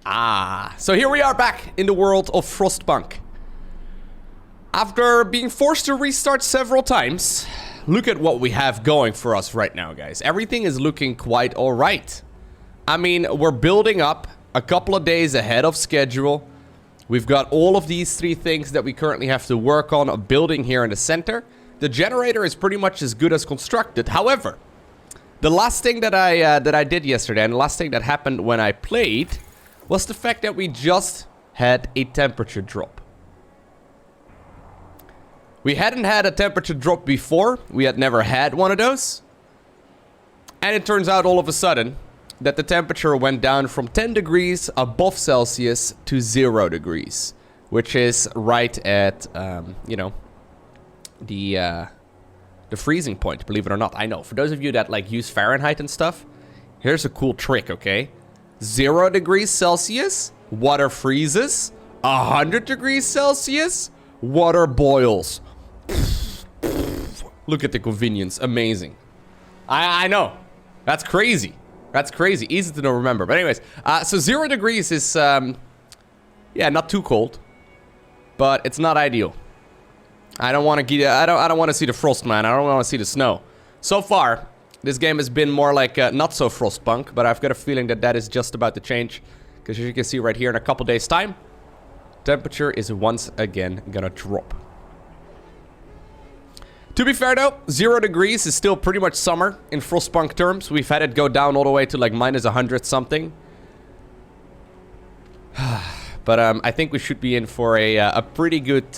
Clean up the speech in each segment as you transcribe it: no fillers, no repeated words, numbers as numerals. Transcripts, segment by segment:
So here we are back in the world of Frostpunk. After being forced to restart several times, look at what we have going for us right now, guys. Everything is looking quite alright. I mean, we're building up a couple of days ahead of schedule. We've got all of these three things that we currently have to work on building here in the center. The generator is pretty much as good as constructed. However, the last thing that I did yesterday, and the last thing that happened when I played, was the fact that we just had a temperature drop. We hadn't had a temperature drop before. We had never had one of those. And it turns out all of a sudden that the temperature went down from 10 degrees above Celsius to 0 degrees. Which is right at, you know, the freezing point, believe it or not. I know, for those of you that like use Fahrenheit and stuff, here's a cool trick, okay? 0 degrees Celsius, water freezes. 100 degrees Celsius, water boils. Look at the convenience. Amazing. I know. That's crazy. That's crazy. Easy to remember. But anyways, so 0 degrees is, yeah, not too cold. But it's not ideal. I don't want to get, I don't want to see the frost, man. I don't want to see the snow. So far, this game has been more like not so Frostpunk, but I've got a feeling that that is just about to change. Because as you can see right here, in a couple days' time, temperature is once again gonna drop. To be fair though, 0 degrees is still pretty much summer in Frostpunk terms. We've had it go down all the way to like minus 100 something. But I think we should be in for a pretty good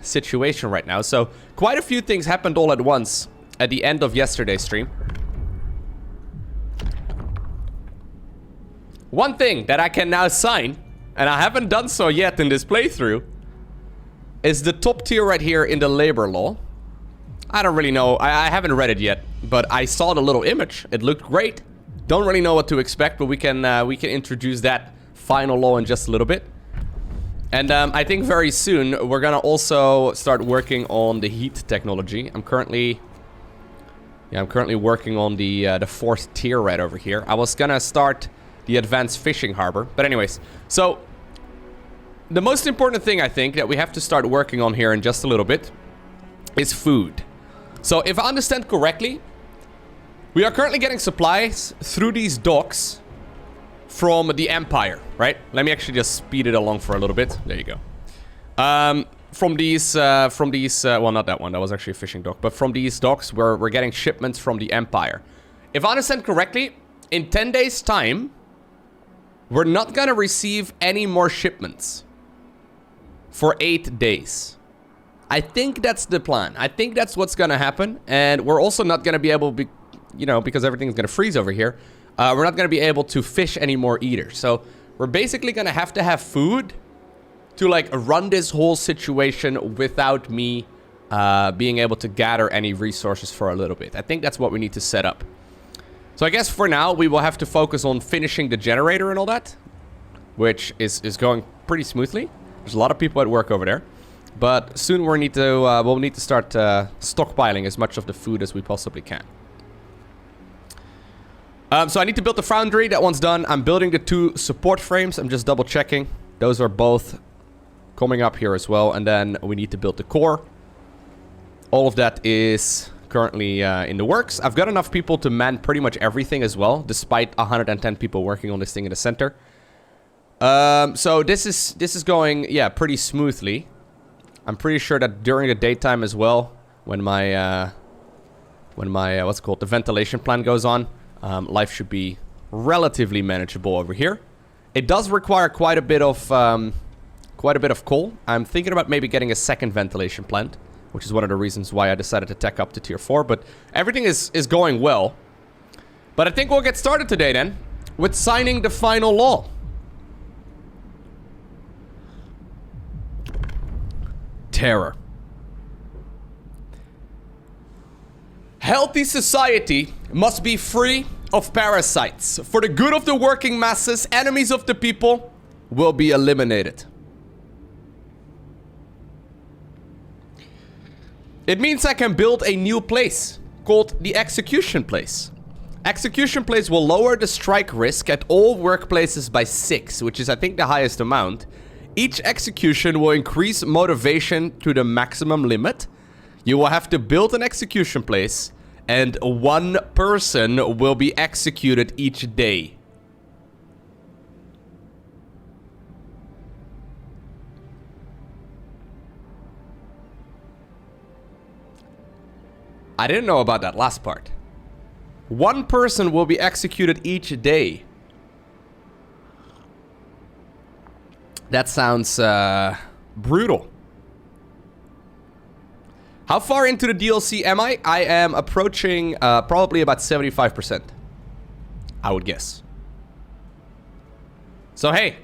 situation right now. So quite a few things happened all at once at the end of yesterday's stream. One thing that I can now sign, and I haven't done so yet in this playthrough, is the top tier right here in the labor law. I don't really know. I haven't read it yet, but I saw the little image. It looked great. Don't really know what to expect, but we can introduce that final law in just a little bit. And I think very soon we're gonna also start working on the heat technology. I'm currently working on the 4th tier right over here. I was gonna start the advanced fishing harbor, but anyways, so the most important thing I think that we have to start working on here in just a little bit is food. So if I understand correctly, we are currently getting supplies through these docks from the Empire, right? Let me actually just speed it along for a little bit. There you go. From these, well, not that one. That was actually a fishing dock. But from these docks, we're getting shipments from the Empire. If I understand correctly, in 10 days' time, we're not gonna receive any more shipments for 8 days. I think that's the plan. I think that's what's gonna happen. And we're also not gonna be able to, you know, because everything's gonna freeze over here. We're not going to be able to fish anymore either. So we're basically going to have food to like run this whole situation without me being able to gather any resources for a little bit. I think that's what we need to set up. So I guess for now we will have to focus on finishing the generator and all that, which is going pretty smoothly. There's a lot of people at work over there. But soon we'll need to start stockpiling as much of the food as we possibly can. So I need to build the foundry. That one's done. I'm building the 2 support frames. I'm just double checking. Those are both coming up here as well. And then we need to build the core. All of that is currently in the works. I've got enough people to man pretty much everything as well, despite 110 people working on this thing in the center. So this is going, yeah, pretty smoothly. I'm pretty sure that during the daytime as well, when my what's it called, the ventilation plan goes on, life should be relatively manageable over here. It does require quite a bit of coal. I'm thinking about maybe getting a second ventilation plant, which is one of the reasons why I decided to tech up to tier 4. But everything is going well. But I think we'll get started today then with signing the final law. Terror. Healthy society must be free of parasites. For the good of the working masses, enemies of the people will be eliminated. It means I can build a new place called the execution place. Execution place will lower the strike risk at all workplaces by 6, which is, I think, the highest amount. Each execution will increase motivation to the maximum limit. You will have to build an execution place, and 1 person will be executed each day. I didn't know about that last part. 1 person will be executed each day. That sounds brutal. How far into the DLC am I? I am approaching probably about 75%. I would guess. So hey,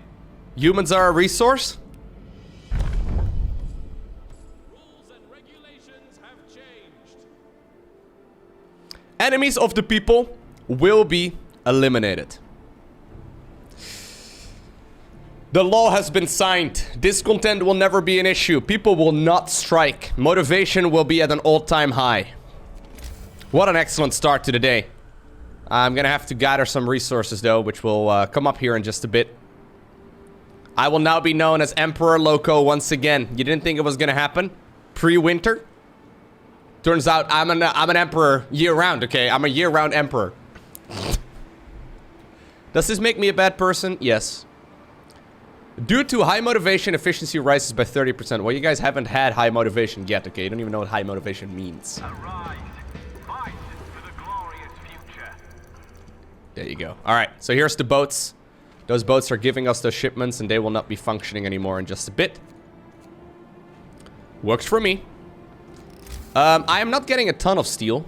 humans are a resource. Rules and regulations have changed. Enemies of the people will be eliminated. The law has been signed. Discontent will never be an issue. People will not strike. Motivation will be at an all-time high. What an excellent start to the day. I'm gonna have to gather some resources though, which will come up here in just a bit. I will now be known as Emperor Lowko once again. You didn't think it was gonna happen? Pre-winter? Turns out I'm an emperor year-round, okay? I'm a year-round emperor. Does this make me a bad person? Yes. Due to high motivation, efficiency rises by 30%. Well, you guys haven't had high motivation yet, okay? You don't even know what high motivation means. Arise, fight for the glorious future. There you go. Alright, so here's the boats. Those boats are giving us those shipments, and they will not be functioning anymore in just a bit. Works for me. I am not getting a ton of steel.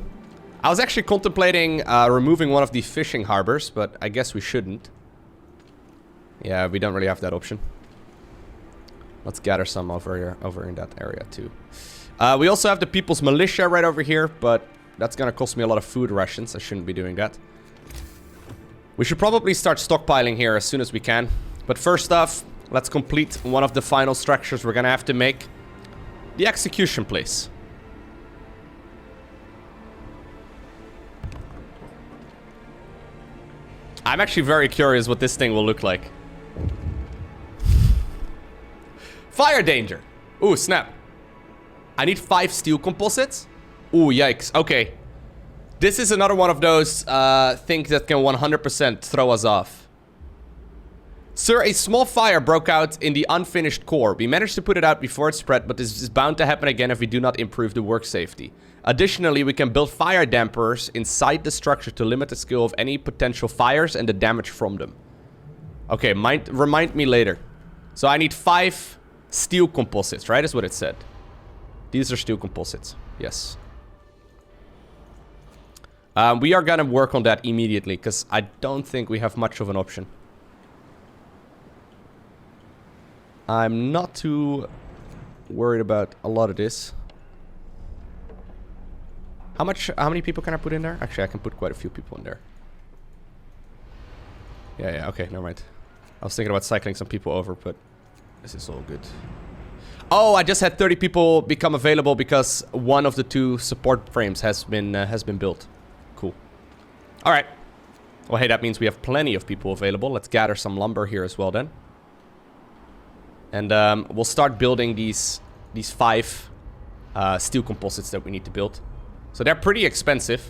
I was actually contemplating removing one of the fishing harbors, but I guess we shouldn't. Yeah, we don't really have that option. Let's gather some over here, over in that area too. We also have the People's Militia right over here, but that's gonna cost me a lot of food rations. I shouldn't be doing that. We should probably start stockpiling here as soon as we can. But first off, let's complete one of the final structures we're gonna have to make. The execution place. I'm actually very curious what this thing will look like. Fire danger. Ooh, snap. I need 5 steel composites. Ooh, yikes. Okay. This is another one of those things that can 100% throw us off. Sir, a small fire broke out in the unfinished core. We managed to put it out before it spread, but this is bound to happen again if we do not improve the work safety. Additionally, we can build fire dampers inside the structure to limit the scale of any potential fires and the damage from them. Okay, remind me later. So I need 5 steel composites, right? Is what it said. These are steel composites. Yes. We are gonna work on that immediately, because I don't think we have much of an option. I'm not too worried about a lot of this. How many people can I put in there? Actually, I can put quite a few people in there. Yeah, okay, never mind. I was thinking about cycling some people over, but this is all good. Oh, I just had 30 people become available because one of the 2 support frames has been built. Cool. All right. Well, hey, that means we have plenty of people available. Let's gather some lumber here as well then. And we'll start building these 5 steel composites that we need to build. So they're pretty expensive.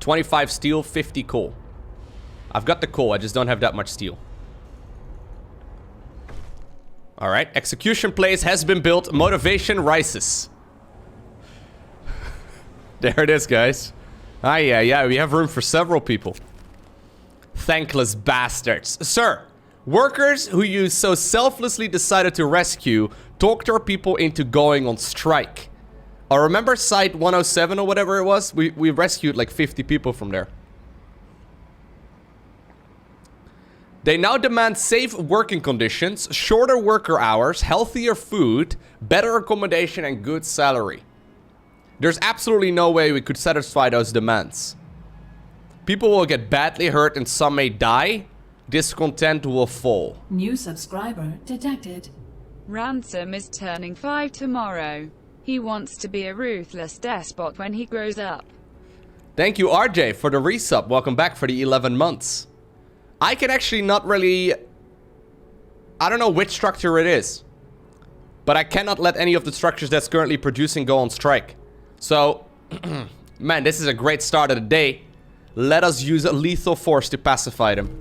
25 steel, 50 coal. I've got the coal, I just don't have that much steel. Alright, execution place has been built. Motivation rises. There it is, guys. Ah, yeah, we have room for several people. Thankless bastards. Sir, workers who you so selflessly decided to rescue talked our people into going on strike. I remember Site 107 or whatever it was? We rescued like 50 people from there. They now demand safe working conditions, shorter worker hours, healthier food, better accommodation, and good salary. There's absolutely no way we could satisfy those demands. People will get badly hurt and some may die. Discontent will fall. New subscriber detected. Ransom is turning 5 tomorrow. He wants to be a ruthless despot when he grows up. Thank you, RJ, for the resub. Welcome back for the 11 months. I can actually not really... I don't know which structure it is. But I cannot let any of the structures that's currently producing go on strike. So, man, this is a great start of the day. Let us use a lethal force to pacify them.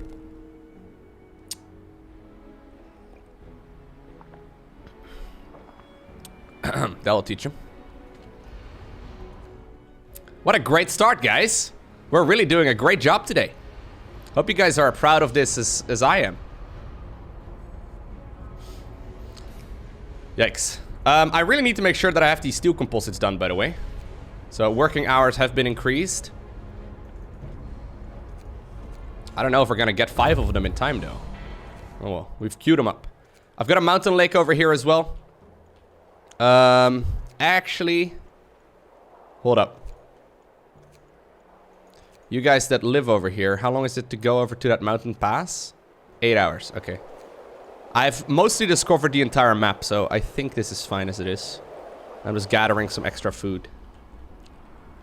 That'll teach him. What a great start, guys. We're really doing a great job today. Hope you guys are proud of this as I am. Yikes. I really need to make sure that I have these steel composites done, by the way. So working hours have been increased. I don't know if we're gonna get 5 of them in time, though. Oh well, we've queued them up. I've got a mountain lake over here as well. Actually... Hold up. You guys that live over here, how long is it to go over to that mountain pass? 8 hours, okay. I've mostly discovered the entire map, so I think this is fine as it is. I'm just gathering some extra food.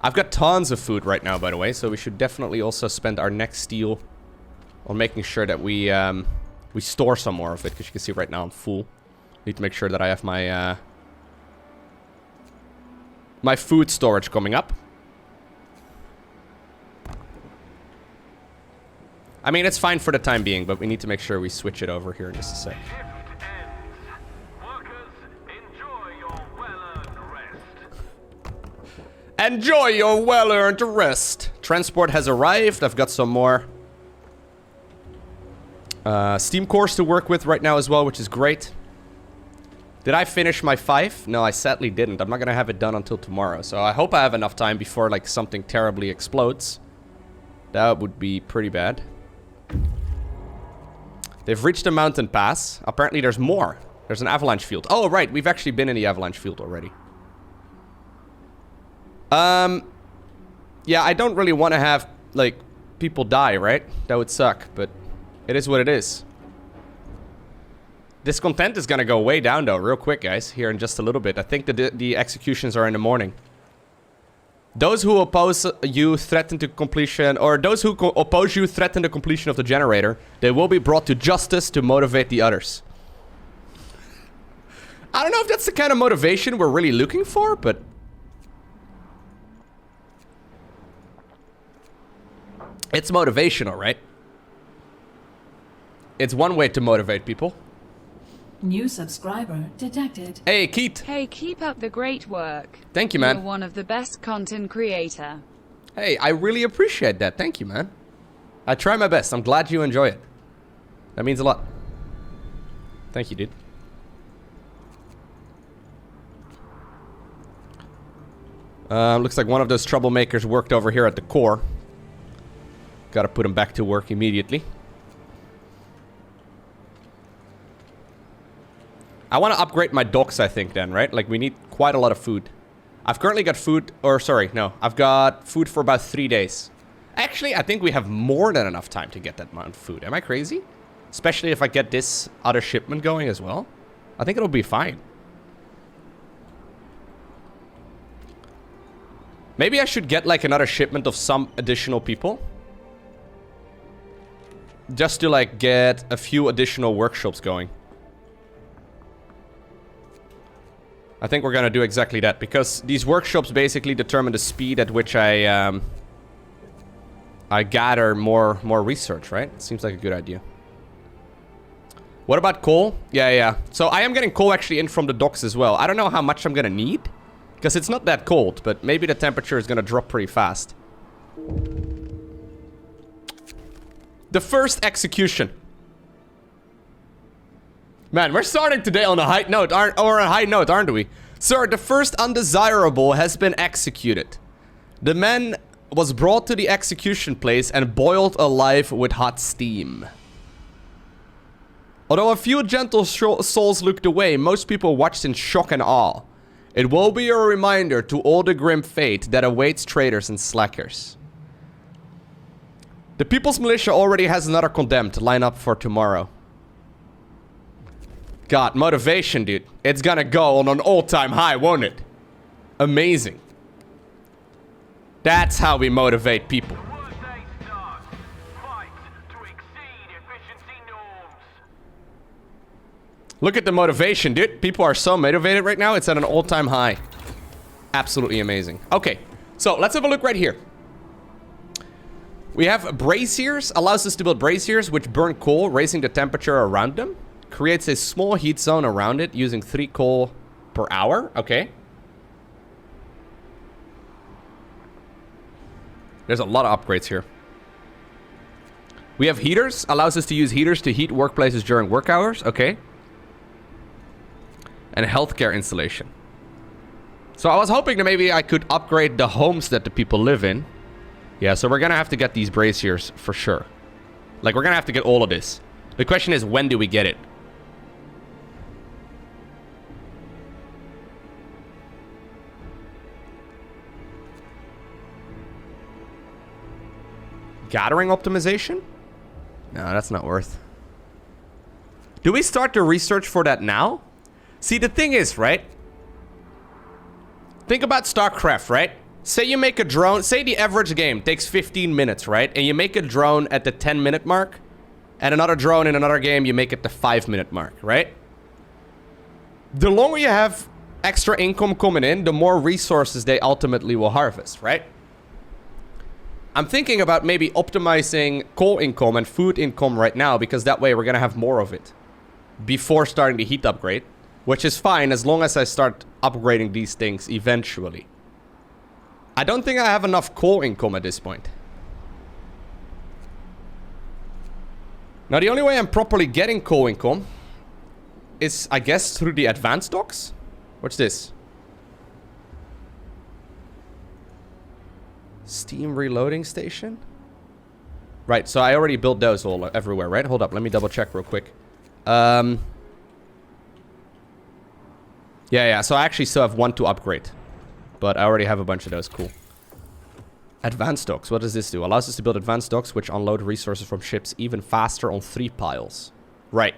I've got tons of food right now, by the way, so we should definitely also spend our next steel on making sure that we store some more of it, because you can see right now I'm full. Need to make sure that I have my my food storage coming up. I mean, it's fine for the time being, but we need to make sure we switch it over here in just a sec. Shift ends. Workers, enjoy your well-earned rest. Enjoy your well-earned rest. Transport has arrived. I've got some more steam cores to work with right now as well, which is great. Did I finish my 5? No, I sadly didn't. I'm not gonna have it done until tomorrow, so I hope I have enough time before, like, something terribly explodes. That would be pretty bad. They've reached the mountain pass. Apparently there's more. There's an avalanche field. Oh, right. We've actually been in the avalanche field already. Yeah, I don't really want to have, like, people die, right? That would suck, but it is what it is. Discontent is gonna go way down, though, real quick, guys. Here in just a little bit. I think the executions are in the morning. Those who oppose you threaten to completion, or those who oppose you threaten the completion of the generator. They will be brought to justice to motivate the others. I don't know if that's the kind of motivation we're really looking for, but... It's motivational, right? It's one way to motivate people. New subscriber detected. Hey, Keith. Hey, keep up the great work. Thank you, man. You're one of the best content creator. Hey, I really appreciate that. Thank you, man. I try my best. I'm glad you enjoy it. That means a lot. Thank you, dude. Looks like one of those troublemakers worked over here at the core. Gotta put him back to work immediately. I want to upgrade my docks, I think, then, right? Like, we need quite a lot of food. I've currently got food, or sorry, no. I've got food for about 3 days. Actually, I think we have more than enough time to get that amount of food. Am I crazy? Especially if I get this other shipment going as well. I think it'll be fine. Maybe I should get, like, another shipment of some additional people. Just to, like, get a few additional workshops going. I think we're gonna do exactly that, because these workshops basically determine the speed at which I gather more research, right? Seems like a good idea. What about coal? Yeah. So I am getting coal actually in from the docks as well. I don't know how much I'm gonna need, because it's not that cold, but maybe the temperature is gonna drop pretty fast. The first execution. Man, we're starting today on a high note, aren't we? Sir, the first undesirable has been executed. The man was brought to the execution place and boiled alive with hot steam. Although a few gentle souls looked away, most people watched in shock and awe. It will be a reminder to all the grim fate that awaits traitors and slackers. The People's Militia already has another condemned lined up for tomorrow. God, motivation, dude. It's gonna go on an all-time high, won't it? Amazing. That's how we motivate people. The workday starts. Fight to exceed efficiency norms. Look at the motivation, dude. People are so motivated right now. It's at an all-time high. Absolutely amazing. Okay, so let's have a look right here. We have braziers. Allows us to build braziers which burn coal, raising the temperature around them. Creates a small heat zone around it using 3 coal per hour. Okay. There's a lot of upgrades here. We have heaters. Allows us to use heaters to heat workplaces during work hours. Okay. And healthcare installation. So I was hoping that maybe I could upgrade the homes that the people live in. Yeah, so we're gonna have to get these braziers for sure. Like, we're gonna have to get all of this. The question is, when do we get it? Gathering optimization? No, that's not worth. Do we start the research for that now? See, the thing is, right? Think about StarCraft, right? Say you make a drone. Say the average game takes 15 minutes, right? And you make a drone at the 10-minute mark. And another drone in another game, you make it the 5-minute mark, right? The longer you have extra income coming in, the more resources they ultimately will harvest, right? I'm thinking about maybe optimizing coal income and food income right now, because that way we're going to have more of it before starting the heat upgrade, which is fine as long as I start upgrading these things eventually. I don't think I have enough coal income at this point. Now, the only way I'm properly getting coal income is, I guess, through the advanced docks. What's this? Steam reloading station? Right, so I already built those all everywhere, right? Hold up, let me double check real quick. Yeah, so I actually still have 1 to upgrade. But I already have a bunch of those, cool. Advanced docks, what does this do? Allows us to build advanced docks which unload resources from ships even faster on 3 piles. Right.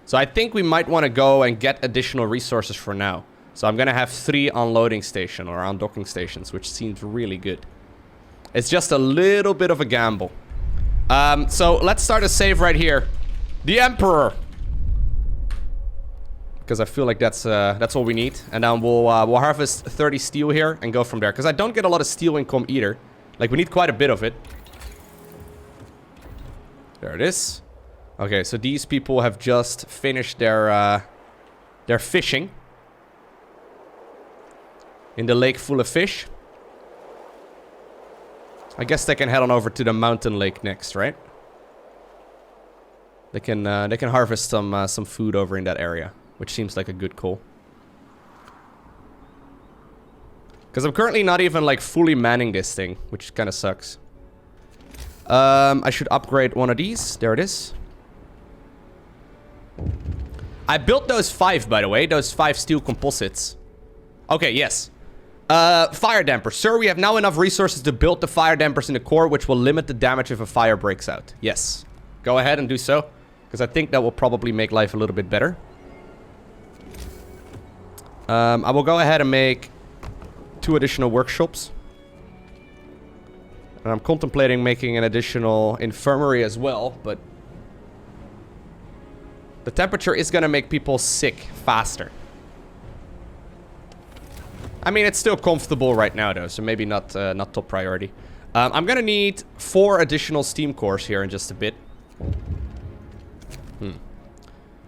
So I think we might want to go and get additional resources for now. So I'm going to have 3 unloading stations or undocking stations, which seems really good. It's just a little bit of a gamble. So let's start a save right here. The Emperor. Because I feel like that's all we need. And then we'll harvest 30 steel here and go from there. Because I don't get a lot of steel income either. Like, we need quite a bit of it. There it is. Okay, so these people have just finished their fishing. In the lake full of fish. I guess they can head on over to the mountain lake next, right? They can harvest some food over in that area, which seems like a good call. Because I'm currently not even like fully manning this thing, which kind of sucks. I should upgrade one of these. There it is. I built those 5, by the way. Those 5 steel composites. Okay, yes. Fire dampers. Sir, we have now enough resources to build the fire dampers in the core, which will limit the damage if a fire breaks out. Yes. Go ahead and do so. Because I think that will probably make life a little bit better. I will go ahead and make 2 additional workshops. And I'm contemplating making an additional infirmary as well, but the temperature is going to make people sick faster. I mean, it's still comfortable right now, though, so maybe not top priority. I'm going to need 4 additional steam cores here in just a bit.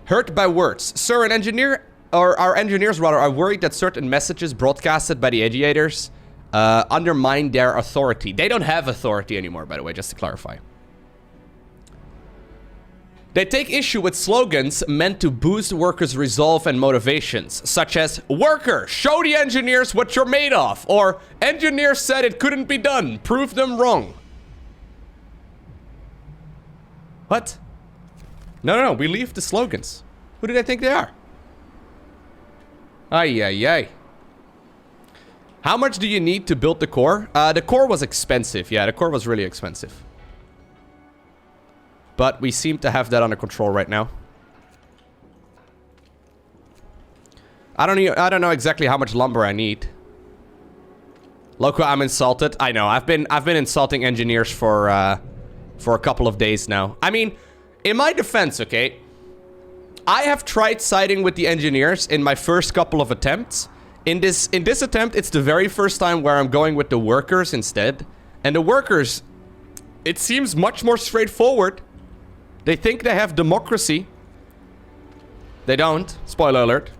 Hurt by words. Sir, an engineer, or our engineers rather, are worried that certain messages broadcasted by the aviators undermine their authority. They don't have authority anymore, by the way, just to clarify. They take issue with slogans meant to boost workers' resolve and motivations, such as, "Worker, show the engineers what you're made of," or "Engineers said it couldn't be done, prove them wrong." What? No, we leave the slogans. Who do they think they are? Ay. How much do you need to build the core? The core was expensive. Yeah, the core was really expensive. But we seem to have that under control right now. I don't know exactly how much lumber I need. Lowko, I'm insulted. I know. I've been insulting engineers for a couple of days now. I mean, in my defense, okay, I have tried siding with the engineers in my first couple of attempts. In this attempt, it's the very first time where I'm going with the workers instead. And the workers, it seems much more straightforward. They think they have democracy. They don't. Spoiler alert.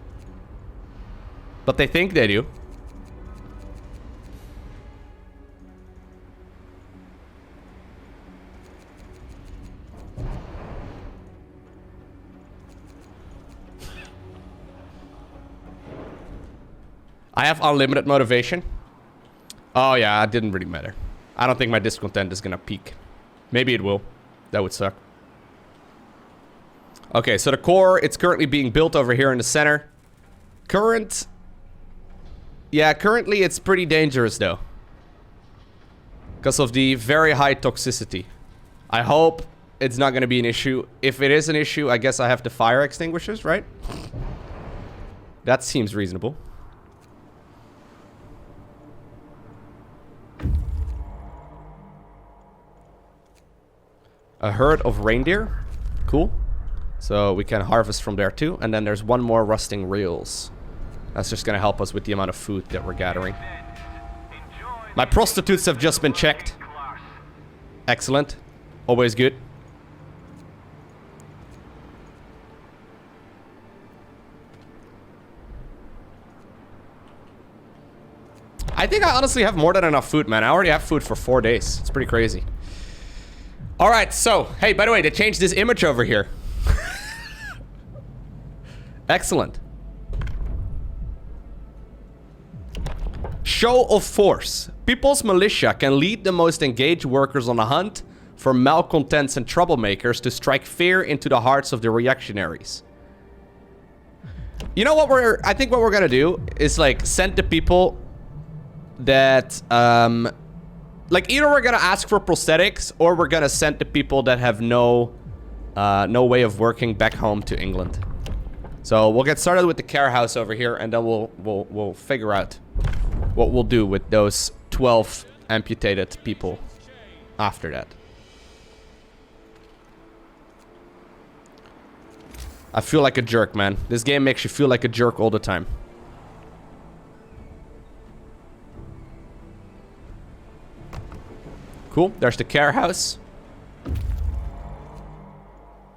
But they think they do. I have unlimited motivation. Oh yeah, it didn't really matter. I don't think my discontent is gonna peak. Maybe it will. That would suck. Okay, so the core, it's currently being built over here in the center. Yeah, currently it's pretty dangerous though. Because of the very high toxicity. I hope it's not gonna be an issue. If it is an issue, I guess I have the fire extinguishers, right? That seems reasonable. A herd of reindeer. Cool. So we can harvest from there too. And then there's one more rusting reels. That's just gonna help us with the amount of food that we're gathering. My prostitutes have just been checked. Excellent. Always good. I think I honestly have more than enough food, man. I already have food for 4 days. It's pretty crazy. Alright, so, hey, by the way, they changed this image over here. Excellent. Show of force. People's militia can lead the most engaged workers on a hunt for malcontents and troublemakers to strike fear into the hearts of the reactionaries. You know what I think what we're gonna do is, like, send the people that, like, either we're gonna ask for prosthetics, or we're gonna send the people that have no way of working back home to England. So we'll get started with the care house over here, and then we'll figure out what we'll do with those 12 amputated people after that. I feel like a jerk, man. This game makes you feel like a jerk all the time. Cool. There's the care house.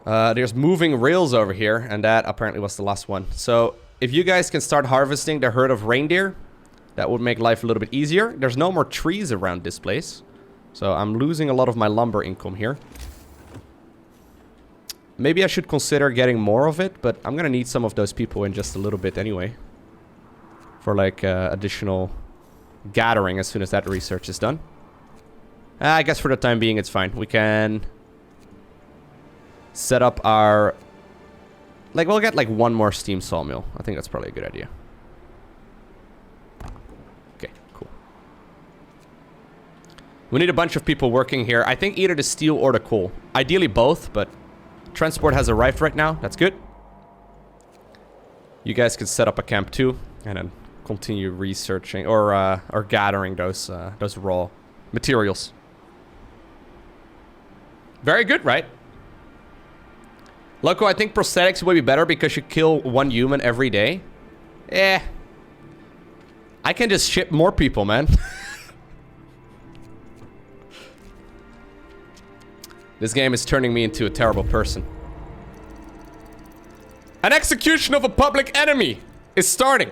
There's moving rails over here, and that apparently was the last one. So if you guys can start harvesting the herd of reindeer, that would make life a little bit easier. There's no more trees around this place, so I'm losing a lot of my lumber income here. Maybe I should consider getting more of it, but I'm gonna need some of those people in just a little bit anyway. For like additional gathering as soon as that research is done. I guess for the time being it's fine. We can set up our... Like, we'll get like one more steam sawmill. I think that's probably a good idea. Okay, cool. We need a bunch of people working here. I think either the steel or the coal. Ideally both, but transport has arrived right now. That's good. You guys could set up a camp too, and then continue researching or gathering those raw materials. Very good, right? Lowko, I think prosthetics would be better because you kill one human every day. Eh. I can just ship more people, man. This game is turning me into a terrible person. An execution of a public enemy is starting.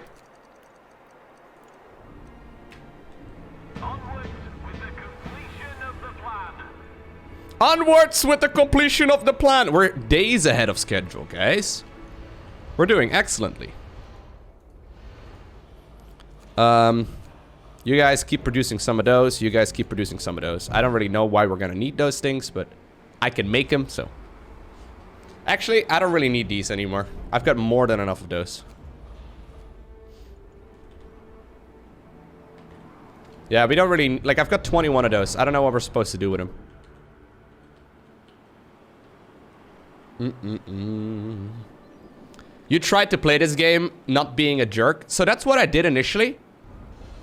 Onwards with the completion of the plan. We're days ahead of schedule, guys. We're doing excellently. You guys keep producing some of those. You guys keep producing some of those. I don't really know why we're gonna need those things, but I can make them, so. Actually, I don't really need these anymore. I've got more than enough of those. Yeah, we don't really... Like, I've got 21 of those. I don't know what we're supposed to do with them. You tried to play this game not being a jerk. So that's what I did initially.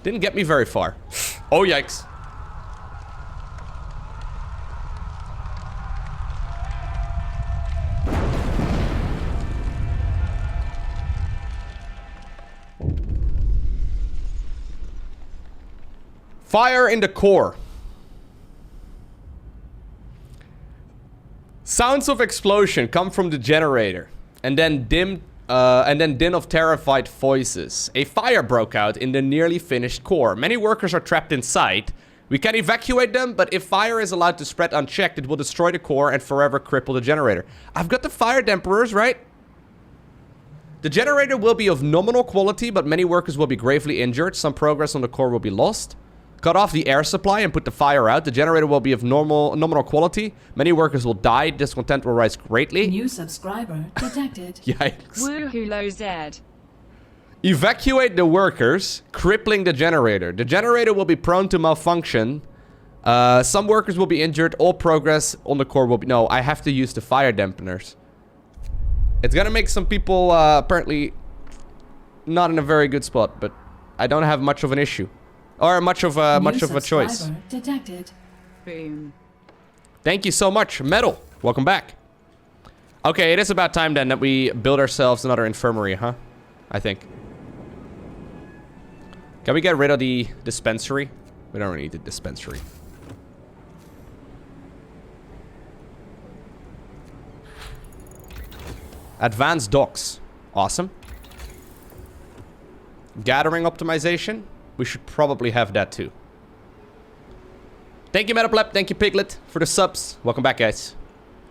Didn't get me very far. Oh, yikes. Fire in the core. Sounds of explosion come from the generator, and then din of terrified voices. A fire broke out in the nearly finished core. Many workers are trapped inside. We can evacuate them, but if fire is allowed to spread unchecked, it will destroy the core and forever cripple the generator. I've got the fire damperers, right? The generator will be of nominal quality, but many workers will be gravely injured. Some progress on the core will be lost. Cut off the air supply and put the fire out. The generator will be of nominal quality. Many workers will die. Discontent will rise greatly. New subscriber detected. Yikes. Woohoo Z. Evacuate the workers, crippling the generator. The generator will be prone to malfunction. Some workers will be injured. All progress on the core will be... No, I have to use the fire dampeners. It's gonna make some people apparently not in a very good spot, but I don't have much of an issue. Or much of a choice. Detected. Boom. Thank you so much, Metal. Welcome back. Okay, it is about time then that we build ourselves another infirmary, huh? I think. Can we get rid of the dispensary? We don't really need the dispensary. Advanced docks. Awesome. Gathering optimization. We should probably have that too. Thank you, Metaplep. Thank you, Piglet, for the subs. Welcome back, guys.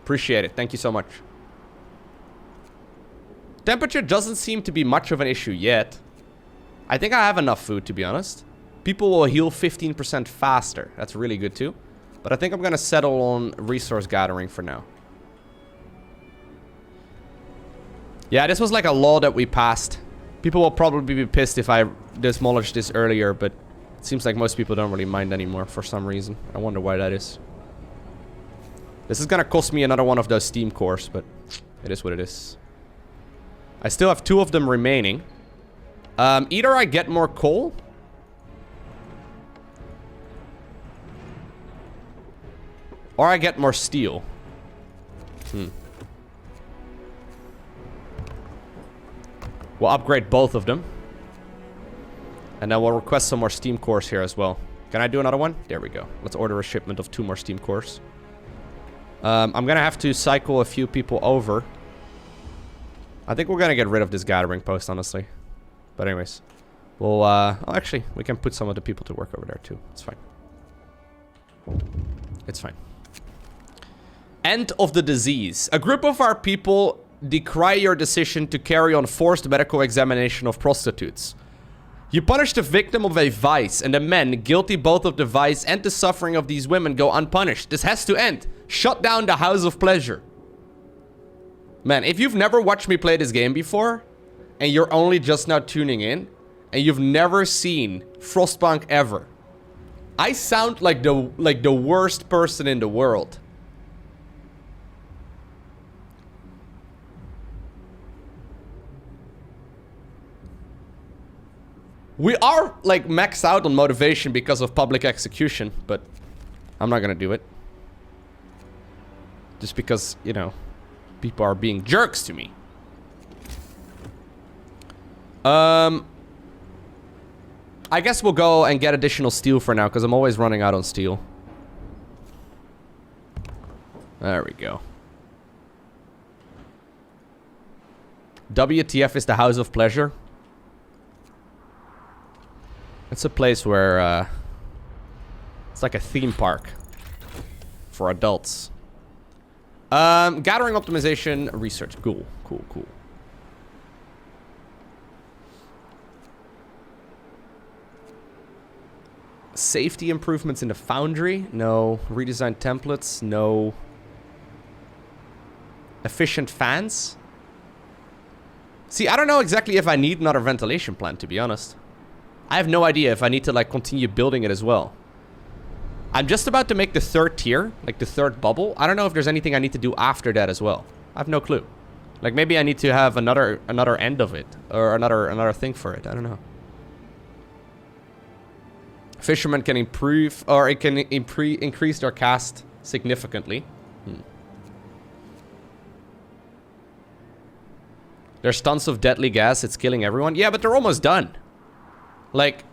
Appreciate it. Thank you so much. Temperature doesn't seem to be much of an issue yet. I think I have enough food, to be honest. People will heal 15% faster. That's really good too. But I think I'm going to settle on resource gathering for now. Yeah, this was like a law that we passed. People will probably be pissed if I demolished this earlier, but it seems like most people don't really mind anymore for some reason. I wonder why that is. This is gonna cost me another one of those steam cores, but it is what it is. I still have 2 of them remaining. Either I get more coal, or I get more steel. We'll upgrade both of them. And then we'll request some more steam cores here as well. Can I do another one? There we go. Let's order a shipment of 2 more steam cores. I'm gonna have to cycle a few people over. I think we're gonna get rid of this gathering post, honestly. But anyways. We'll, oh, actually, we can put some of the people to work over there too. It's fine. It's fine. End of the disease. A group of our people decry your decision to carry on forced medical examination of prostitutes. You punish the victim of a vice, and the men, guilty both of the vice and the suffering of these women, go unpunished. This has to end. Shut down the House of Pleasure. Man, if you've never watched me play this game before, and you're only just now tuning in, and you've never seen Frostpunk ever, I sound like the worst person in the world. We are, like, maxed out on motivation because of public execution, but I'm not gonna do it. Just because, you know, people are being jerks to me. I guess we'll go and get additional steel for now, because I'm always running out on steel. There we go. WTF is the House of Pleasure. It's a place where, it's like a theme park for adults. Gathering optimization, research. Cool, cool, cool. Safety improvements in the foundry? No. Redesigned templates? No. Efficient fans? See, I don't know exactly if I need another ventilation plant, to be honest. I have no idea if I need to, like, continue building it as well. I'm just about to make the 3rd tier, like the 3rd bubble. I don't know if there's anything I need to do after that as well. I have no clue. Like, maybe I need to have another end of it, or another thing for it. I don't know. Fishermen can improve, or it can increase their cast significantly. There's tons of deadly gas. It's killing everyone. Yeah, but they're almost done. Like,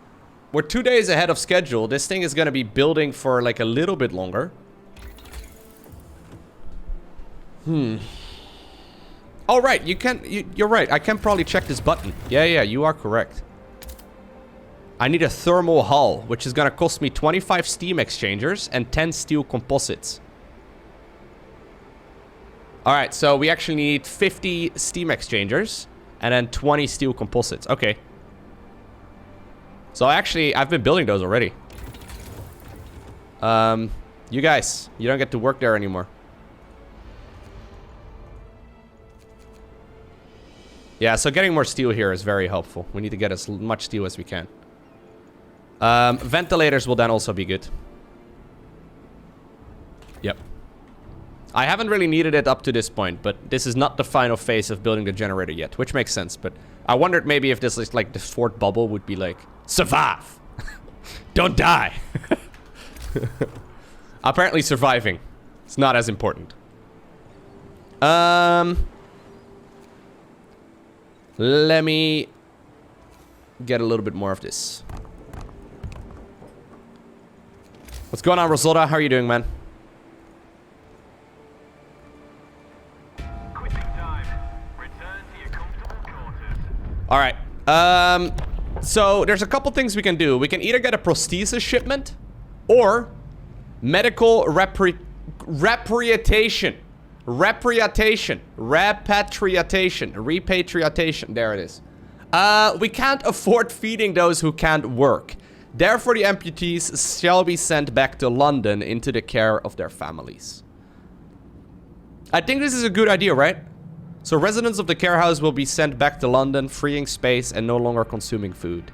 we're 2 days ahead of schedule. This thing is going to be building for, like, a little bit longer. Oh, right. You're right. I can probably check this button. Yeah, you are correct. I need a thermal hull, which is going to cost me 25 steam exchangers and 10 steel composites. Alright, so we actually need 50 steam exchangers and then 20 steel composites. Okay. So actually, I've been building those already. You guys, you don't get to work there anymore. Yeah, so getting more steel here is very helpful. We need to get as much steel as we can. Ventilators will then also be good. Yep. I haven't really needed it up to this point, but this is not the final phase of building the generator yet, which makes sense. But I wondered maybe if this is like the fourth bubble would be like, survive! Don't die! Apparently surviving. It's not as important. Let me get a little bit more of this. What's going on, Rosalda? How are you doing, man? Quitting time. Return to your comfortable quarters. All right. So there's a couple things we can do. We can either get a prosthesis shipment or medical repatriation. Repatriation. There it is. We can't afford feeding those who can't work. Therefore, the amputees shall be sent back to London into the care of their families. I think this is a good idea, right? So residents of the care house will be sent back to London, freeing space and no longer consuming food.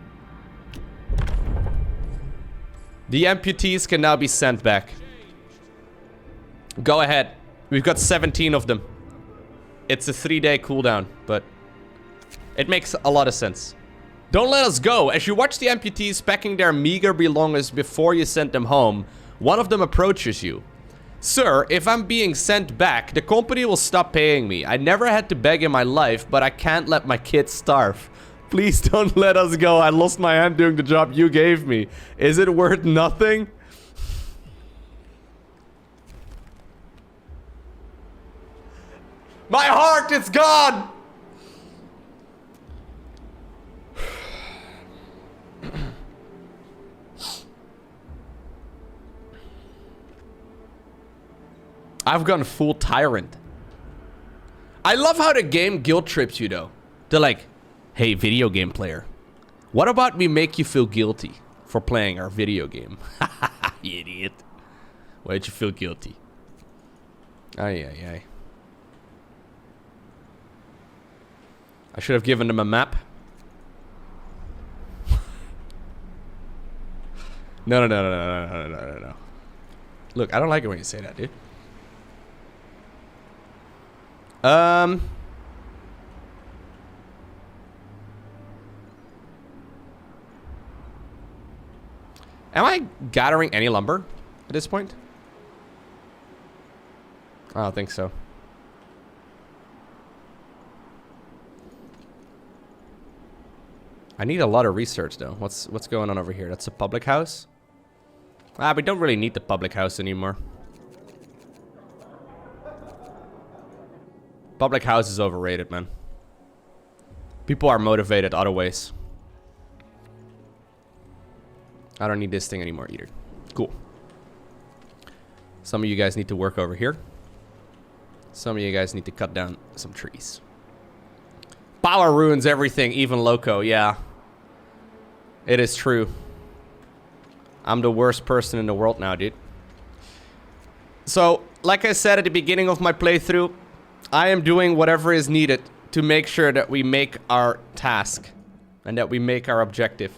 The amputees can now be sent back. Go ahead. We've got 17 of them. It's a 3-day cooldown, but it makes a lot of sense. Don't let us go. As you watch the amputees packing their meager belongings before you send them home, one of them approaches you. Sir, if I'm being sent back, the company will stop paying me. I never had to beg in my life, but I can't let my kids starve. Please don't let us go. I lost my hand doing the job you gave me. Is it worth nothing? My heart is gone! I've gone full tyrant. I love how the game guilt trips you though. They're like, hey, video game player, what about we make you feel guilty for playing our video game? You idiot. Why'd you feel guilty? Ay. I should have given them a map. No. Look, I don't like it when you say that, dude. Am I gathering any lumber at this point? I don't think so. I need a lot of research though. What's going on over here? That's a public house? Ah, we don't really need the public house anymore. Public house is overrated, man. People are motivated other ways. I don't need this thing anymore either. Cool. Some of you guys need to work over here. Some of you guys need to cut down some trees. Power ruins everything, even Lowko, yeah. It is true. I'm the worst person in the world now, dude. So, like I said at the beginning of my playthrough, I am doing whatever is needed to make sure that we make our task and that we make our objective.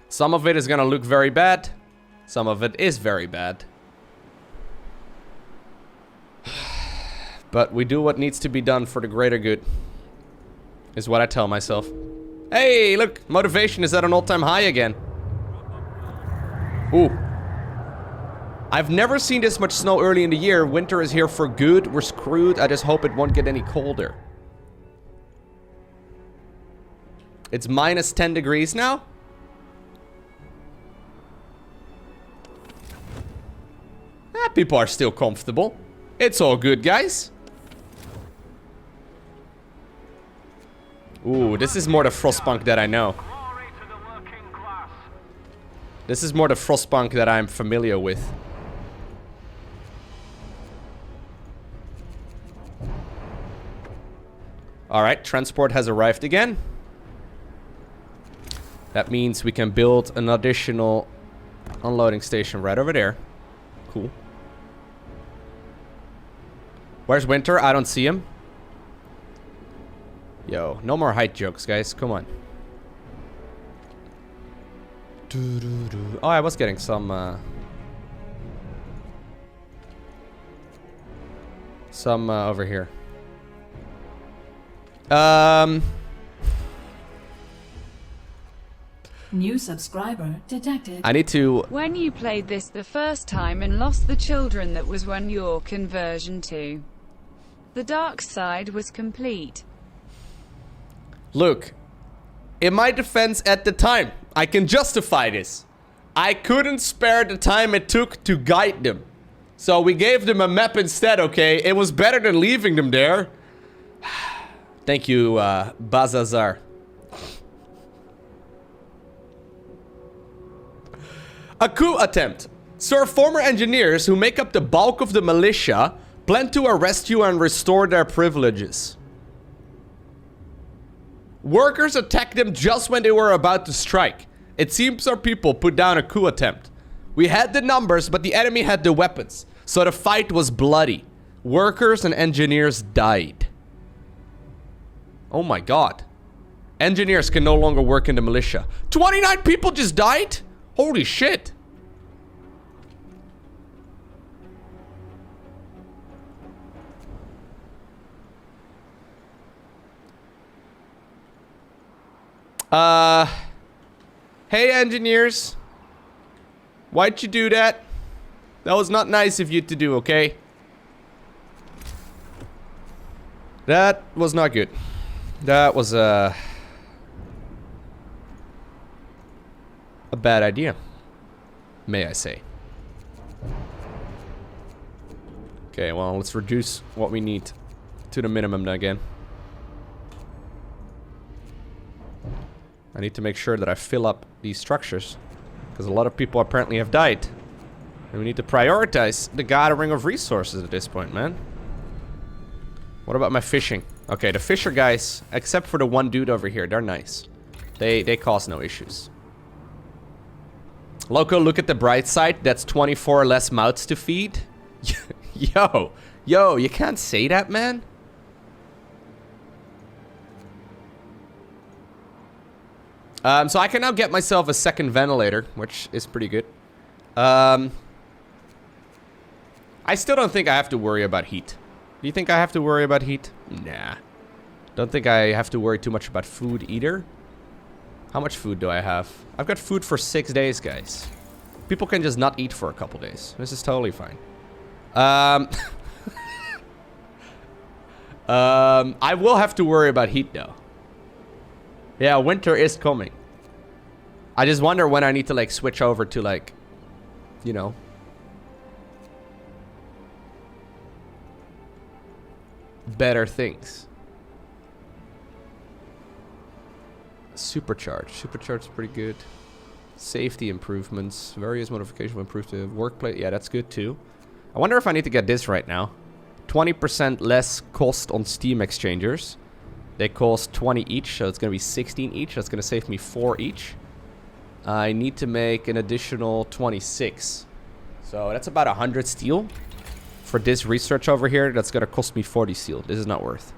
Some of it is gonna look very bad. Some of it is very bad. But we do what needs to be done for the greater good, is what I tell myself. Hey, look, motivation is at an all-time high again. Ooh. I've never seen this much snow early in the year. Winter is here for good. We're screwed. I just hope it won't get any colder. It's minus 10 degrees now. People are still comfortable. It's all good, guys. Ooh, this is more the Frostpunk that I know. Glory to the working class. This is more the Frostpunk that I'm familiar with. Alright, transport has arrived again. That means we can build an additional unloading station right over there. Cool. Where's Winter? I don't see him. Yo, no more height jokes, guys. Come on. Oh, I was getting some over here. New subscriber detected. I need to... When you played this the first time and lost the children, that was when your conversion to the dark side was complete. Look, in my defense at the time, I can justify this. I couldn't spare the time it took to guide them. So we gave them a map instead, okay? It was better than leaving them there. Thank you, Bazazar. A coup attempt. Sir, former engineers who make up the bulk of the militia plan to arrest you and restore their privileges. Workers attacked them just when they were about to strike. It seems our people put down a coup attempt. We had the numbers, but the enemy had the weapons. So the fight was bloody. Workers and engineers died. Oh my god. Engineers can no longer work in the militia. 29 people just died? Holy shit. Hey engineers. Why'd you do that? That was not nice of you to do, okay? That was not good. That was a bad idea, may I say. Okay, well, let's reduce what we need to the minimum again. I need to make sure that I fill up these structures, because a lot of people apparently have died. And we need to prioritize the gathering of resources at this point, man. What about my fishing? Okay, the fisher guys, except for the one dude over here, they're nice. They cause no issues. Lowko, look at the bright side. That's 24 less mouths to feed. Yo, you can't say that, man. So I can now get myself a second ventilator, which is pretty good. I still don't think I have to worry about heat. Do you think I have to worry about heat? Nah. Don't think I have to worry too much about food either. How much food do I have? I've got food for 6 days, guys. People can just not eat for a couple days. This is totally fine. I will have to worry about heat, though. Yeah, winter is coming. I just wonder when I need to, like, switch over to, like, you know, better things. Supercharge. Supercharge is pretty good. Safety improvements. Various modifications will improve the workplace. Yeah, that's good too. I wonder if I need to get this right now. 20% less cost on Steam exchangers. They cost 20 each, so it's going to be 16 each. That's going to save me 4 each. I need to make an additional 26. So that's about 100 steel. For this research over here, that's going to cost me 40 steel. This is not worth.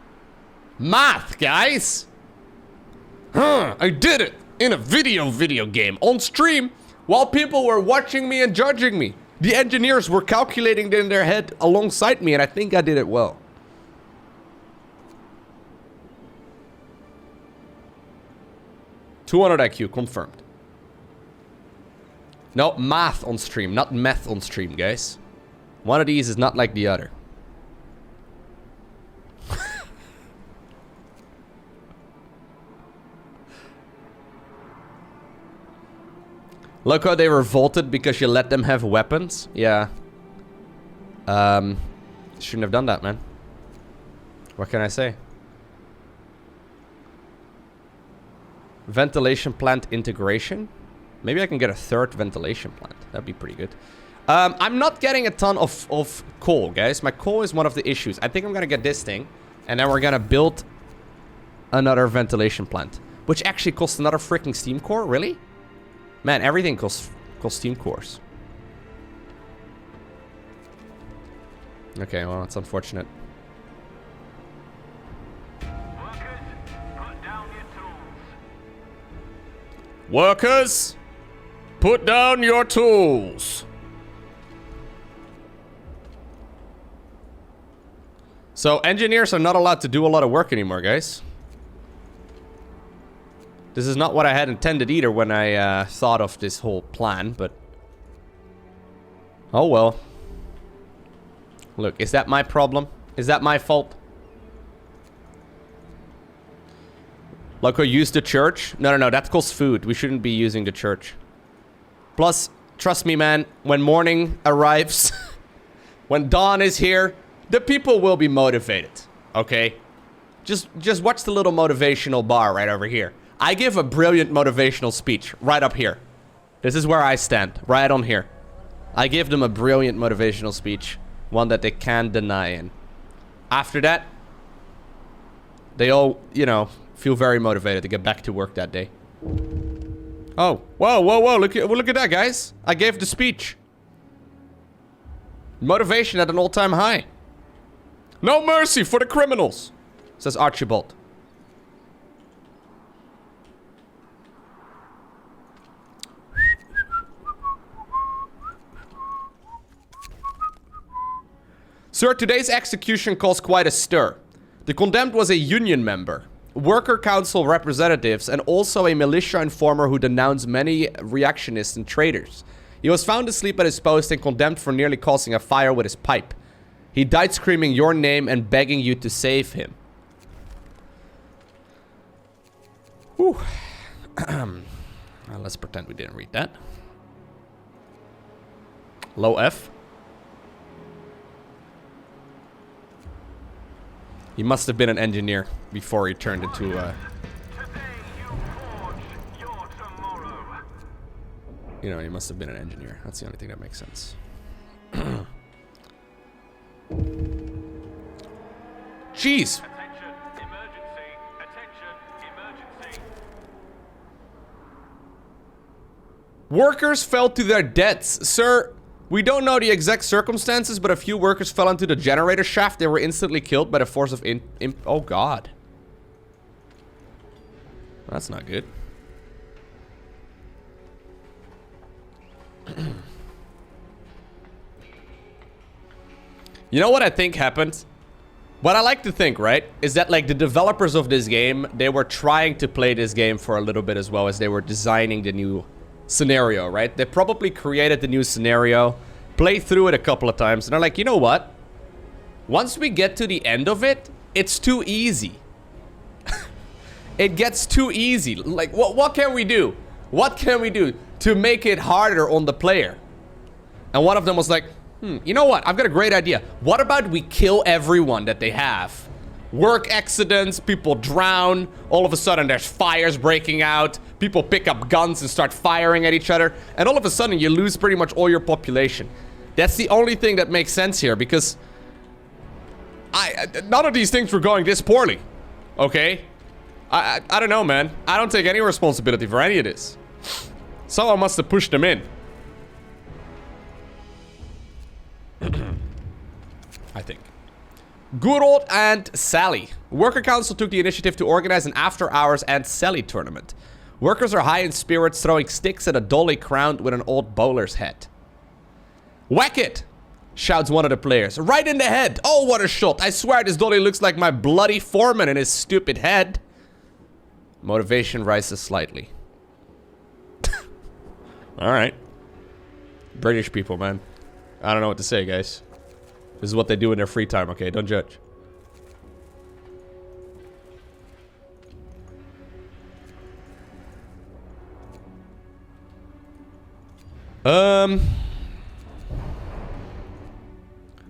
Math, guys! Huh, I did it! In a video game on stream while people were watching me and judging me. The engineers were calculating it in their head alongside me, and I think I did it well. $200 IQ confirmed. No, math on stream, not meth on stream, guys. One of these is not like the other. Lowko, they revolted because you let them have weapons? Yeah. Shouldn't have done that, man. What can I say? Ventilation plant integration? Maybe I can get a third ventilation plant. That'd be pretty good. I'm not getting a ton of coal, guys. My coal is one of the issues. I think I'm gonna get this thing, and then we're gonna build another ventilation plant. Which actually costs another freaking steam core? Really? Man, everything costs steam cores. Okay, well, it's unfortunate. Workers, put down your tools. So, engineers are not allowed to do a lot of work anymore, guys. This is not what I had intended either when I thought of this whole plan, but... oh well. Look, is that my problem? Is that my fault? Lowko, use the church? No, that costs food. We shouldn't be using the church. Plus, trust me, man, when morning arrives, when dawn is here, the people will be motivated, okay? Just watch the little motivational bar right over here. I give a brilliant motivational speech right up here. This is where I stand, right on here. I give them a brilliant motivational speech, one that they can't deny in. After that, they all, you know, feel very motivated to get back to work that day. Oh, whoa, look at that, guys. I gave the speech. Motivation at an all-time high. No mercy for the criminals, says Archibald. Sir, today's execution caused quite a stir. The condemned was a union member, worker council representatives, and also a militia informer who denounced many reactionists and traitors. He was found asleep at his post and condemned for nearly causing a fire with his pipe. He died screaming your name and begging you to save him. Whew. Well, let's pretend we didn't read that. Low F. He must have been an engineer before he turned into you know, he must have been an engineer. That's the only thing that makes sense. Jeez. Attention, emergency. Attention, emergency. Workers fell to their deaths. Sir, we don't know the exact circumstances, but a few workers fell into the generator shaft. They were instantly killed by the force of oh god. That's not good. You know what I think happened? What I like to think, right, is that like the developers of this game, they were trying to play this game for a little bit as well as they were designing the new scenario, right? They probably created the new scenario, played through it a couple of times, and they're like, you know what? Once we get to the end of it, it's too easy. It gets too easy. Like, what can we do? What can we do to make it harder on the player? And one of them was like, you know what? I've got a great idea. What about we kill everyone that they have? Work accidents, people drown, all of a sudden there's fires breaking out, people pick up guns and start firing at each other, and all of a sudden you lose pretty much all your population. That's the only thing that makes sense here, because none of these things were going this poorly, okay? I don't know, man. I don't take any responsibility for any of this. Someone must have pushed them in. I think. Good old Aunt Sally. Worker Council took the initiative to organize an after-hours Aunt Sally tournament. Workers are high in spirits, throwing sticks at a dolly crowned with an old bowler's head. Whack it! Shouts one of the players. Right in the head! Oh, what a shot! I swear this dolly looks like my bloody foreman in his stupid head. Motivation rises slightly. Alright. British people, man. I don't know what to say, guys. This is what they do in their free time, okay? Don't judge.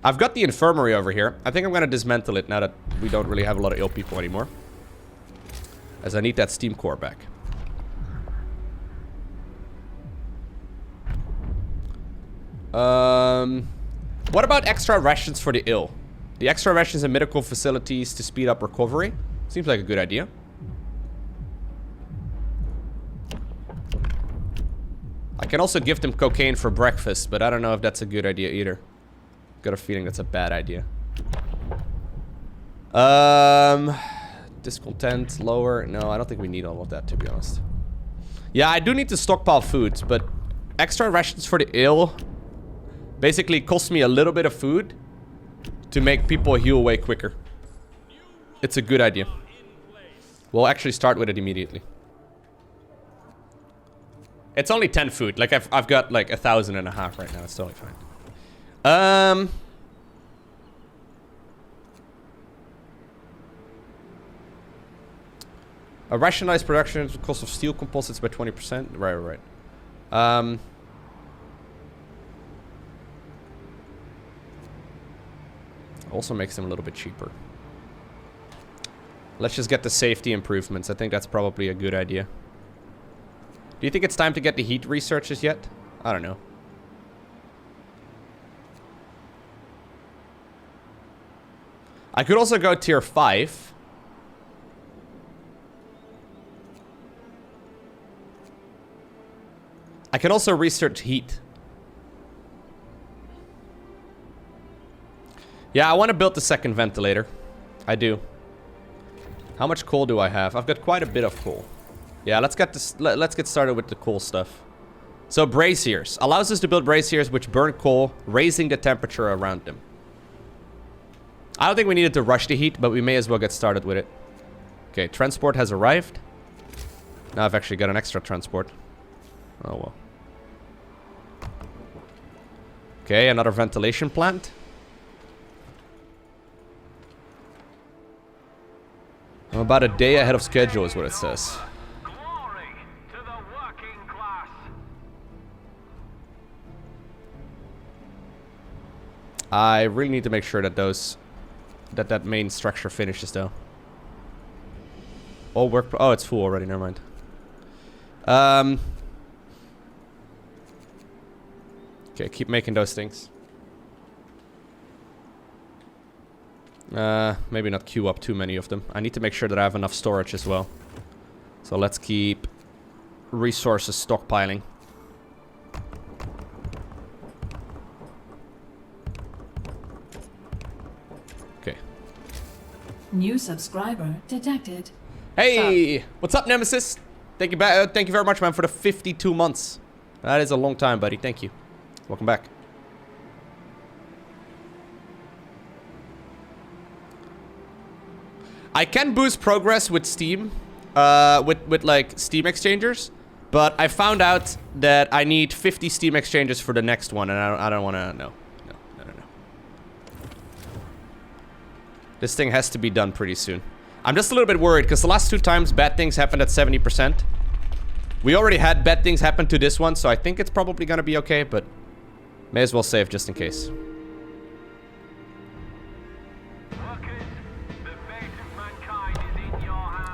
I've got the infirmary over here. I think I'm gonna dismantle it now that we don't really have a lot of ill people anymore. As I need that steam core back. What about extra rations for the ill? The extra rations in medical facilities to speed up recovery? Seems like a good idea. I can also give them cocaine for breakfast, but I don't know if that's a good idea either. Got a feeling that's a bad idea. Discontent, lower. No, I don't think we need all of that, to be honest. Yeah, I do need to stockpile food, but extra rations for the ill basically costs me a little bit of food to make people heal way quicker. It's a good idea. We'll actually start with it immediately. It's only 10 food. Like, I've got like 1,500 right now. It's totally fine. A rationalized production at the cost of steel composites by 20%. Right. Also makes them a little bit cheaper. Let's just get the safety improvements. I think that's probably a good idea. Do you think it's time to get the heat researches yet? I don't know. I could also go tier 5. I can also research heat. Yeah, I want to build the second ventilator. I do. How much coal do I have? I've got quite a bit of coal. Yeah, let's get this. Let's get started with the coal stuff. So braziers allows us to build braziers which burn coal, raising the temperature around them. I don't think we needed to rush the heat, but we may as well get started with it. Okay, transport has arrived. Now I've actually got an extra transport. Oh well. Okay, another ventilation plant. I'm about a day ahead of schedule is what it says. Glory to the working class. I really need to make sure that that main structure finishes though. Oh, it's full already, never mind. Okay, keep making those things. Maybe not queue up too many of them. I need to make sure that I have enough storage as well. So let's keep resources stockpiling. Okay. New subscriber detected. Hey! What's up, Nemesis? Thank you very much, man, for the 52 months. That is a long time, buddy. Thank you. Welcome back. I can boost progress with Steam, with like Steam exchangers, but I found out that I need 50 Steam exchanges for the next one, and I don't want to. No. This thing has to be done pretty soon. I'm just a little bit worried because the last 2 times bad things happened at 70%. We already had bad things happen to this one, so I think it's probably gonna be okay, but may as well save just in case.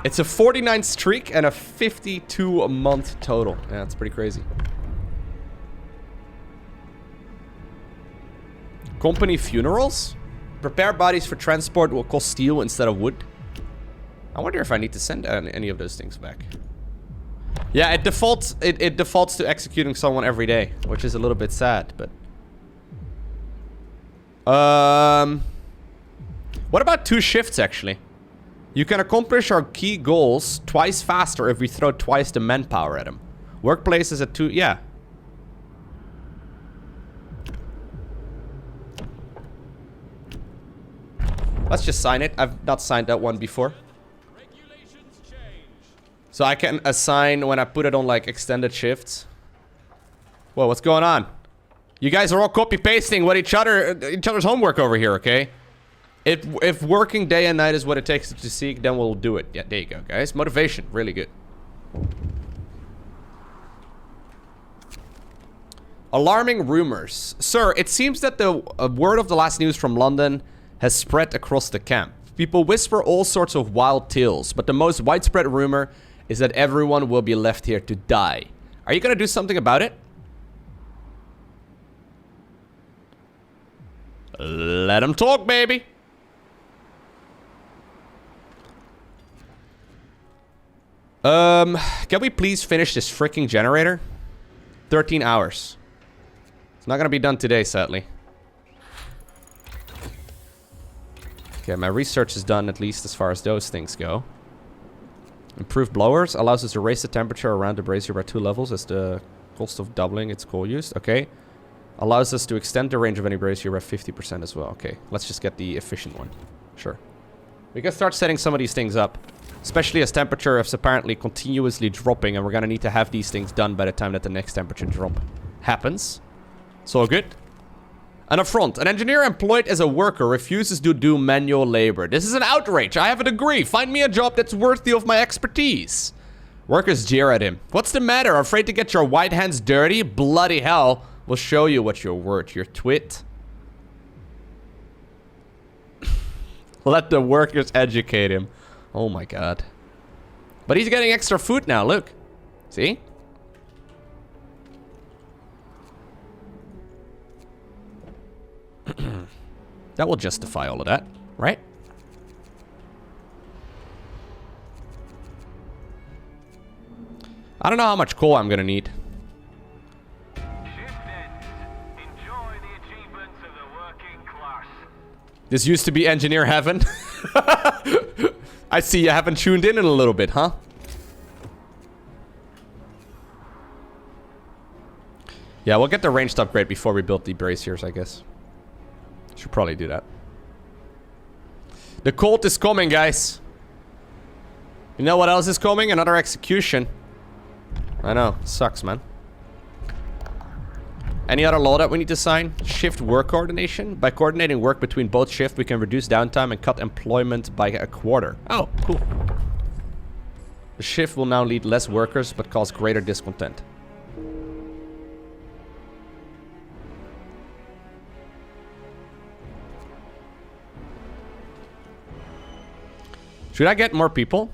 It's a 49 streak and a 52-month total. Yeah, that's pretty crazy. Company funerals? Prepare bodies for transport will cost steel instead of wood. I wonder if I need to send any of those things back. Yeah, it defaults to executing someone every day, which is a little bit sad, but what about 2 shifts actually? You can accomplish our key goals twice faster if we throw twice the manpower at them. Workplaces at 2, yeah. Let's just sign it. I've not signed that one before. So I can assign when I put it on like extended shifts. Whoa, what's going on? You guys are all copy-pasting what each other's homework over here, okay? If working day and night is what it takes to seek, then we'll do it. Yeah, there you go, guys. Motivation, really good. Alarming rumors. Sir, it seems that the word of the last news from London has spread across the camp. People whisper all sorts of wild tales, but the most widespread rumor is that everyone will be left here to die. Are you gonna do something about it? Let him talk, baby. Can we please finish this freaking generator? 13 hours. It's not gonna be done today, sadly. Okay, my research is done, at least as far as those things go. Improved blowers allows us to raise the temperature around the brazier by 2 levels as the cost of doubling its coal use. Okay. Allows us to extend the range of any brazier by 50% as well. Okay, let's just get the efficient one. Sure. We can start setting some of these things up. Especially as temperature is apparently continuously dropping, and we're gonna need to have these things done by the time that the next temperature drop happens. So good. An affront. An engineer employed as a worker refuses to do manual labor. This is an outrage. I have a degree. Find me a job that's worthy of my expertise. Workers jeer at him. What's the matter? Afraid to get your white hands dirty? Bloody hell. We'll show you what you're worth, your twit. Let the workers educate him. Oh my god. But he's getting extra food now, look. See? That will justify all of that, right? I don't know how much coal I'm gonna need. This used to be engineer heaven. I see you haven't tuned in a little bit, huh? Yeah, we'll get the ranged upgrade before we build the braziers, I guess. Should probably do that. The cult is coming, guys. You know what else is coming? Another execution. I know. Sucks, man. Any other law that we need to sign? Shift work coordination. By coordinating work between both shifts, we can reduce downtime and cut employment by a quarter. Oh, cool. The shift will now lead less workers, but cause greater discontent. Should I get more people?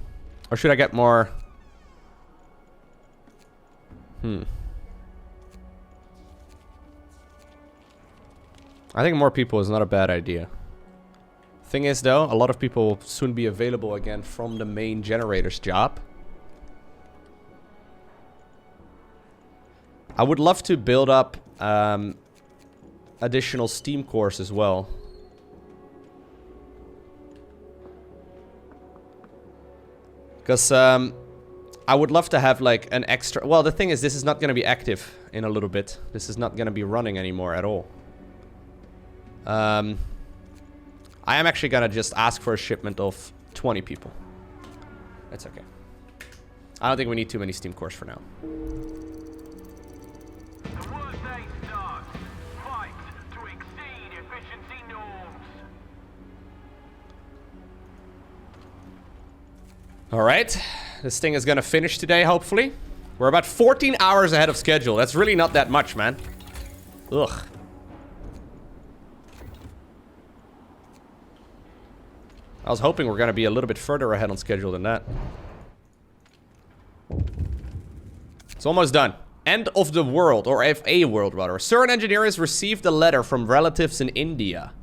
Or should I get more... I think more people is not a bad idea. Thing is though, a lot of people will soon be available again from the main generator's job. I would love to build up additional steam cores as well. Because I would love to have like an extra... Well, the thing is, this is not going to be active in a little bit. This is not going to be running anymore at all. I am actually going to just ask for a shipment of 20 people. That's okay. I don't think we need too many steam cores for now. The workday starts. Fight to exceed efficiency norms. Alright. This thing is going to finish today, hopefully. We're about 14 hours ahead of schedule. That's really not that much, man. Ugh. I was hoping we're going to be a little bit further ahead on schedule than that. It's almost done. End of the world, or of a world rather. Sir, an engineer has received a letter from relatives in India.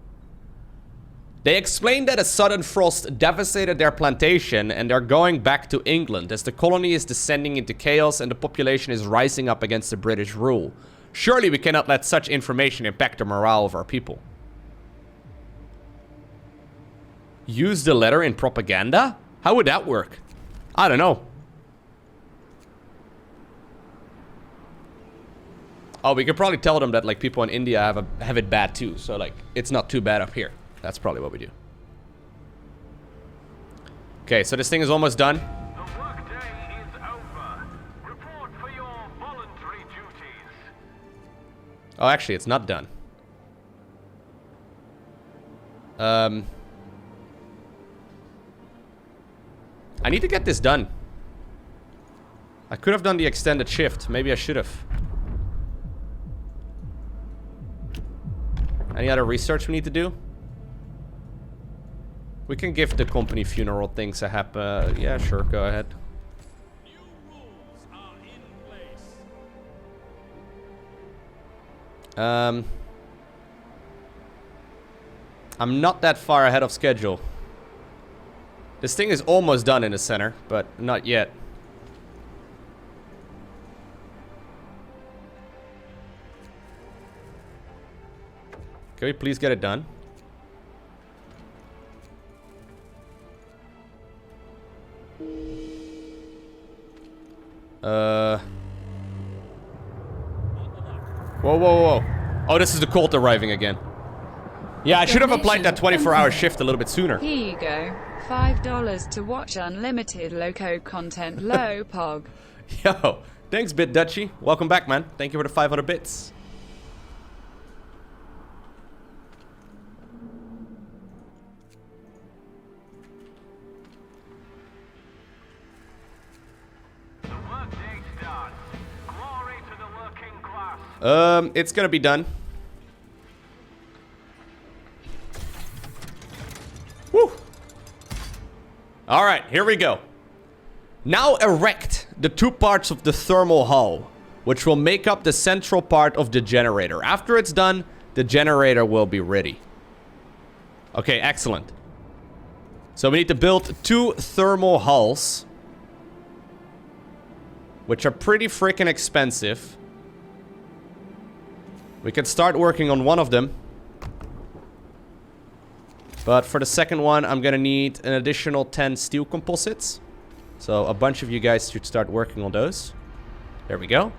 They explained that a sudden frost devastated their plantation and they're going back to England as the colony is descending into chaos and the population is rising up against the British rule. Surely we cannot let such information impact the morale of our people. Use the letter in propaganda? How would that work? I don't know. Oh, we could probably tell them that like people in India have it bad too. So like it's not too bad up here. That's probably what we do. Okay, so this thing is almost done. The workday is over. Report for your voluntary duties. Oh, actually, it's not done. I need to get this done. I could have done the extended shift. Maybe I should have. Any other research we need to do? We can give the company funeral things a yeah, sure, go ahead. New rules are in place. I'm not that far ahead of schedule. This thing is almost done in the center, but not yet. Can we please get it done? Whoa, whoa, whoa. Oh, this is the cult arriving again. Yeah, I should have applied that 24-hour shift a little bit sooner. Here you go. $5 to watch unlimited Lowko content. Low pog. Yo, thanks, Bit Dutchy. Welcome back, man. Thank you for the 500 bits. The workday starts. Glory to the working class. It's gonna be done. Woo! Alright, here we go. Now erect the two parts of the thermal hull, which will make up the central part of the generator. After it's done, the generator will be ready. Okay, excellent. So we need to build two thermal hulls, which are pretty freaking expensive. We can start working on one of them. But for the second one, I'm gonna need an additional 10 steel composites. So a bunch of you guys should start working on those. There we go.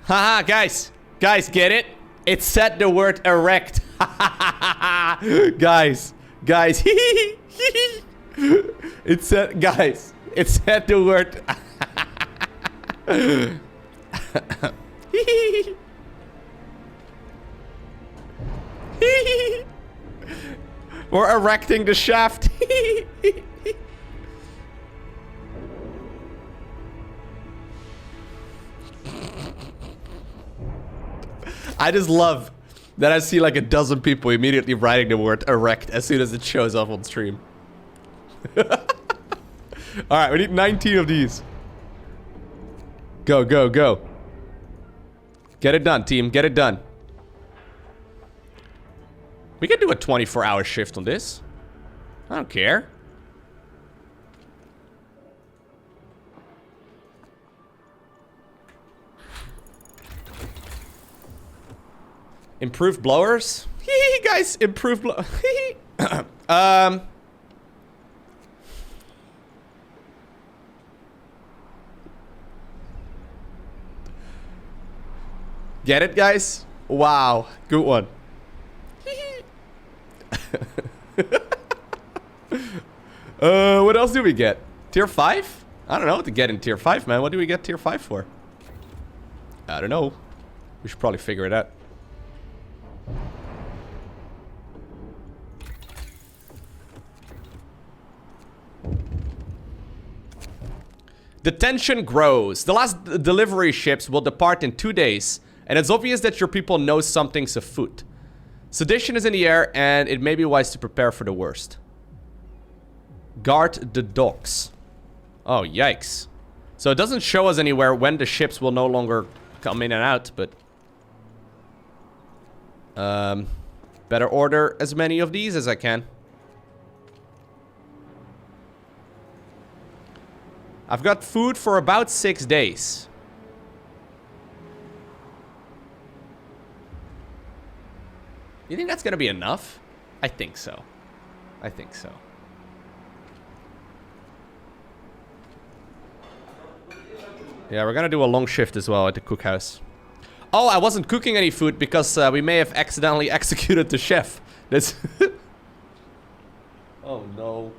Haha, guys. Guys, get it? It said the word erect. Guys. Guys. It said, guys. It said the word. We're erecting the shaft. I just love that I see like a dozen people immediately writing the word erect as soon as it shows up on stream. Alright, we need 19 of these. Go, go, go. Get it done, team. Get it done. We can do a 24-hour shift on this. I don't care. Improved blowers? Hee guys, improved blow. Get it, guys? Wow, good one. What else do we get? Tier 5? I don't know what to get in tier 5, man. What do we get tier 5 for? I don't know. We should probably figure it out. The tension grows. The last delivery ships will depart in 2 days, and it's obvious that your people know something's afoot. Sedition is in the air, and it may be wise to prepare for the worst. Guard the docks. Oh, yikes. So it doesn't show us anywhere when the ships will no longer come in and out, but... better order as many of these as I can. I've got food for about 6 days. You think that's gonna be enough? I think so. I think so. Yeah, we're gonna do a long shift as well at the cookhouse. Oh, I wasn't cooking any food because we may have accidentally executed the chef. That's... Oh no.